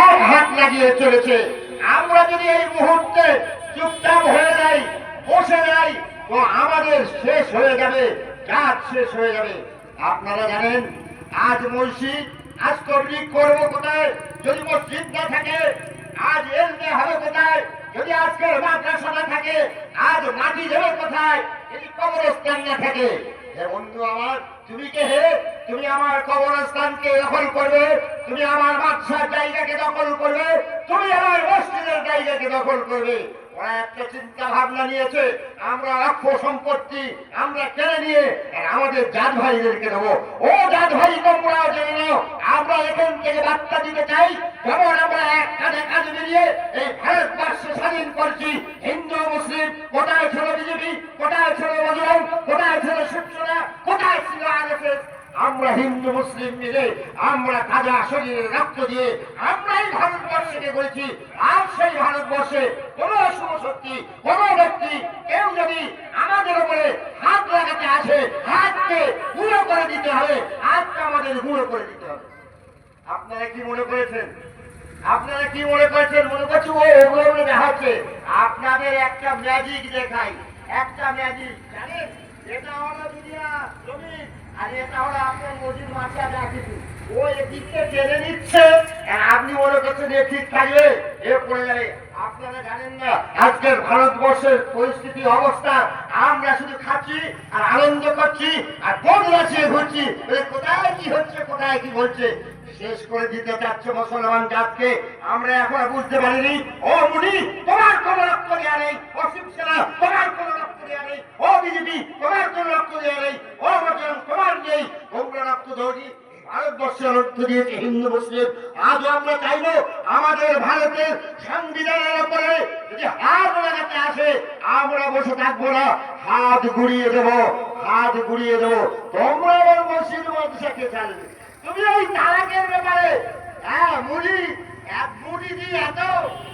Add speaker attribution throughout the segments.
Speaker 1: এক হাত লাগিয়ে চলেছে। আমরা যদি এই মুহূর্তে চুপচাপ হয়ে যাই, বসে যাই, তো আমাদের শেষ হয়ে যাবে, কাজ শেষ হয়ে যাবে। আপনারা জানেন আজ মসজিদ, আজ তবলিগ করবো কোথায় যদি মসজিদ না থাকে? আজ এলমে হবে কোথায় যদি আজকের মাদ্রাসা না থাকে? আজ মাটি দেবে কোথায় যদি কবরস্থান না থাকে? হে বন্ধু আমার, তুমি কে হে? তুমি আমার কবরস্থানকে দখল করবে, তুমি আমার মাদ্রাসার জায়গাকে দখল করবে, তুমি আমার মসজিদের জায়গাকে দখল করবে। ওরা একটা চিন্তা ভাবনা নিয়েছে, আমরা অক্ষ সম্পত্তি আমরা কেড়ে নিয়ে আমাদের জাত ভাইদেরকে দেবো। ও জাত ভাই, তোমরা জেনে নাও, আমরা এখান থেকে বার্তা দিতে চাই, যেমন আমরা এক কাঁধে কাঁধ মিলিয়ে এই ভারতবর্ষ স্বাধীন করছি। হিন্দু মুসলিম কোথায় ছিল বিজেপি, কোথায় ছিল বজরং, কোথায় ছিল শিবসেনা, কোথায় ছিল আরএসএস? আমরা হিন্দু মুসলিম মিলে আমরা তাজা শরীরে রক্ত দিয়ে আমরাই ভারতবর্ষকে করেছি। আর সেই ভারতবর্ষে কোন শুভ শক্তি, কোন ব্যক্তি কেউ যদি আমাদের উপরে হাত লাগাতে আসে, হাতকে গুঁড়ো করে দিতে হবে, হাতকে আমাদের গুঁড়ো করে দিতে হবে। আপনারা কি মনে করেছেন? আপনারা কি মনে করেছেন? মনে করছি ওগুলো দেখাচ্ছে। আপনাদের একটা ম্যাজিক দেখাই, একটা ম্যাজিক। জানেন এটা হলো দুনিয়া জমিন, আর এটা হলো আপনার মজুর মাসা যা কিছু ও এদিকে টেনে নিচ্ছে, আপনি মনে করছেন এ ঠিক থাকবে, এ পড়ে যাবে। আপনারা জানেন না আজকের ভারতবর্ষের পরিস্থিতি অবস্থা, আমরা শুধু খাচ্ছি আর আনন্দ করছি আর বোধ রাখিয়ে ঘুরছি, কোথায় কি হচ্ছে, কোথায় কি বলছে। শেষ করে দিতে চাচ্ছে মুসলমান জাতকে। আমরা এখন বুঝতে পারিনি। ও মুনি, তোমার কোন রক্ত দেওয়া নেই। ও শিবসেনা, তোমার কোন রক্ত দেওয়া নেই। ও বিজেপি, তোমার কোন রক্ত দেওয়া নেই। ও বজরং, তোমার নেই। তোমরা রক্ত দৌড়ি ভারতবর্ষের রক্ত দিয়েছে হিন্দু মুসলিম। আজও আমরা চাইবো আমাদের ভারতের সংবিধানের উপরে যদি হাত লাগাতে আসে, আমরা বসে থাকবো না, হাত ঘুরিয়ে দেবো, হাত ঘুরিয়ে দেবো। তোমরা আবার মসজিদ মাদ্রাসাকে চালবে। তুমি ওই তালাকের ব্যাপারে, হ্যাঁ মুনি, এক মুনিজি এত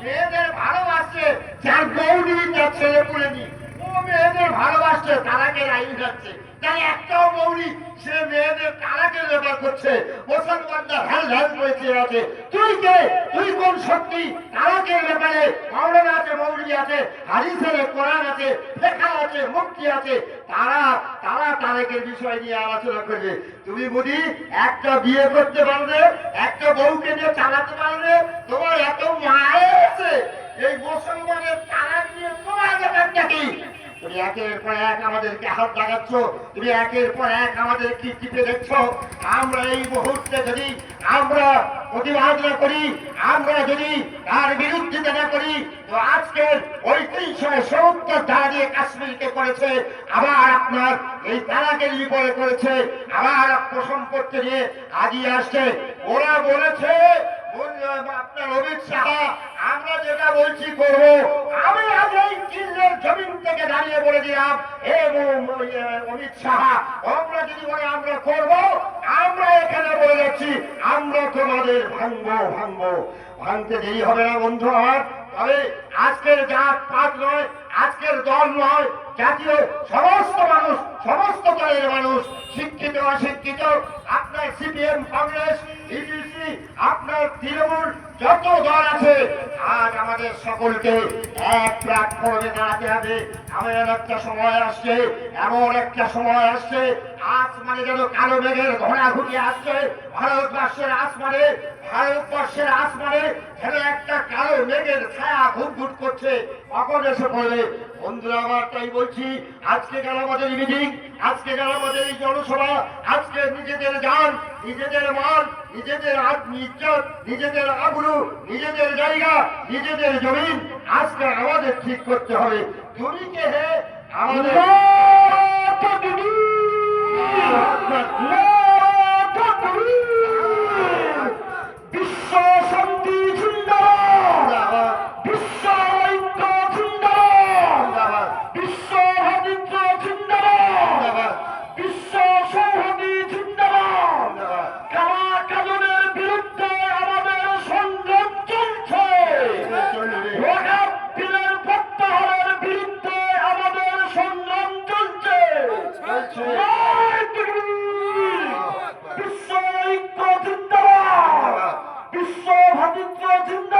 Speaker 1: মেয়েদের ভালোবাসছে, যার গৌরী তার ছেলে পুলেনি, ও মেয়েদের ভালোবাসছে, তালাকের আইন যাচ্ছে। তাই একটাও মৌরি সে মেয়েদের তালাকের ব্যাপার করছে, মুসলমানরা হ্যাল হ্যাল করে চেয়ে আছে। তুই কে? তুই কোন শক্তি? তালাকের ব্যাপারে মাওলানা আছে, মৌলভী আছে, হাদিস আছে, কোরআন আছে, লেখা আছে, মুক্তি আছে, তারা তারা তালাকের বিষয় নিয়ে আলোচনা করবে। তুমি বুঝি একটা বিয়ে করতে পারবে, একটা বউকে নিয়ে চালাতে পারবে? তোমার এত মায়া আছে এই মুসলমানের তালাক নিয়ে, তোমার ব্যাপারটা কি? তুমি একের পর এক আমাদেরকে হাত লাগাচ্ছ, তুমি একের পর এক আমাদের কি টিপে দেখছ। আমরা এই মুহূর্তে যদি আমরা প্রতিবাদ না করি, আমরা যদি তার বিরুদ্ধিতা না করি, তো আজকের ওই 370 ধারা দিয়ে কাশ্মীরকে করেছে, আবার আপনার এই তালাকের বিপরে করেছে, আবার সম্পত্তি নিয়ে আগিয়ে আসছে। ওরা বলেছে আপনার অমিত শাহ, আমরা যেটা বলছি করবো। আমি আজ এই চিল্লের জমিন থেকে দাঁড়িয়ে বলে দিলাম, অমিত শাহ, আমরা যদি বলে আমরা করবো, আমরা এখানে বলে যাচ্ছি আমরা তোমাদের ভাঙবো, ভাঙবো। ভাঙতে দেরি হবে না বন্ধু আমার। তবে আজকের জাত পাত নয়, আজকের দল নয়, জাতীয় সমস্ত মানুষ, সমস্ত দলের মানুষ, শিক্ষিত অশিক্ষিত, আপনার সিপিএম, কংগ্রেস, ইডিসি, আপনার তৃণমূল, যত দল আছে, আজ আমাদের সকলকে এক প্ল্যাটফর্মে দাঁড়াতে হবে। এমন একটা সময় আসছে, এমন একটা সময় আসছে, আসমানে যেন কালো মেঘের ঘোড়া ঘুরিয়ে আসছে। ভারতবর্ষের আসমানে, ভারতবর্ষের আসমানে যেন একটা কালো মেঘের ছায়া ঘুটঘুট করছে, কখন এসে পড়বে। বন্ধুরা আমার, তাই বলছি আজকে গেল আমাদের মিটিং, আজকে গেল আমাদের এই জনসভা, আজকে নিজেদের জান, নিজেদের মান, নিজেদের ইজ্জত, নিজেদের আবরু, নিজেদের জায়গা, নিজেদের জমিন আজকে আমাদের ঠিক করতে হবে। তুমি কে হে? আমাদের বিশ্ব শান্তি জিন্দাবাদ, বিশ্ব ঐক্য জিন্দাবাদ, বিশ্ব ভাতৃত্ব জিন্দাবাদ, বিশ্ব সৌহার্দ্য জিন্দাবাদ। কালা কাজনের বিরুদ্ধে আমাদের সংগ্রাম চলছে, ওয়াকফ বিলের প্রত্যাহারের বিরুদ্ধে আমাদের সংগ্রাম চলছে।
Speaker 2: জন্য